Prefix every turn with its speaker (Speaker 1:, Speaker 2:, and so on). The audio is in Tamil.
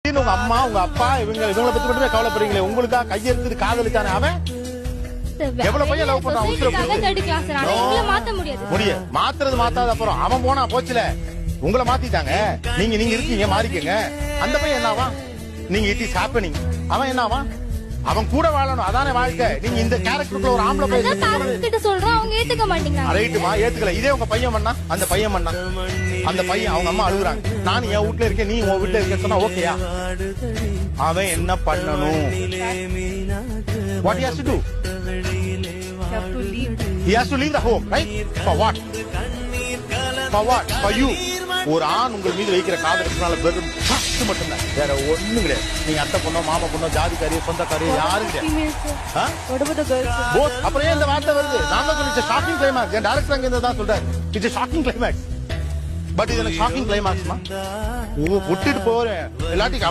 Speaker 1: திடீர்னு உங்க அம்மா உங்க அப்பா இவங்களை பத்தி மட்டுமே கவலைப்படுறீங்களே, உங்களுக்கா கையெழுத்து காதலிச்சானே அவன் எவ்வளவு பையன் லவ் பண்றான். முடியும் மாத்துறது மாத்தாத அப்புறம் அவன் போனா போச்சுல, உங்களை மாத்திட்டாங்க. நீங்க இருக்கீங்க மாறிக்கங்க. அந்த பையன் என்னவா, நீங்க இட் இஸ் ஹேப்பனிங். அவன் என்னவா, அவன் கூட வாழணும், அதானே வாழ்க்கை. நீங்க இந்த கேரக்டருக்குள்ள ஒரு ஆம்பளை பையன்
Speaker 2: கிட்ட சொல்றோம், அவங்க ஏத்துக்க மாட்டேங்கிறாங்க.
Speaker 1: ரைட்டுமா, ஏத்துக்கல. இதே உங்க பையன் பண்ணா, அந்த பையன் பண்ணா, அந்த பையன் அவங்க அம்மா அழுகுறாங்க, நான் என் வீட்டுல இருக்கேன், நீ உன் வீட்டுல இருக்க சொன்னா ஓகேயா? அவன் என்ன பண்ணணும்? What he has to do? He has to leave the home, right? For what? For what? For you. ஒரு ஆண் உங்கள் மீது வைக்கிற காதலுக்குனால வெறும் மட்டும்தான், வேற ஒண்ணும் கிடையாது. நீங்க அத்தை பொண்ணோ மாமா பொண்ணோ ஜாதிக்காரி சொந்தக்காரி யாரும் கிடையாது. அப்புறம் ஏன் இந்த வார்த்தை வருது? நான் தான் சொல்லி ஷாக்கிங் கிளைமாக்ஸ். என் டைரக்டர் அங்க இருந்து தான் சொல்றாரு, இட்ஸ் ஷாக்கிங் கிளைமாக்ஸ். பட் இது எனக்கு ஷாக்கிங் கிளைமாக்ஸ்மா, விட்டுட்டு போறேன் எல்லாத்தையும்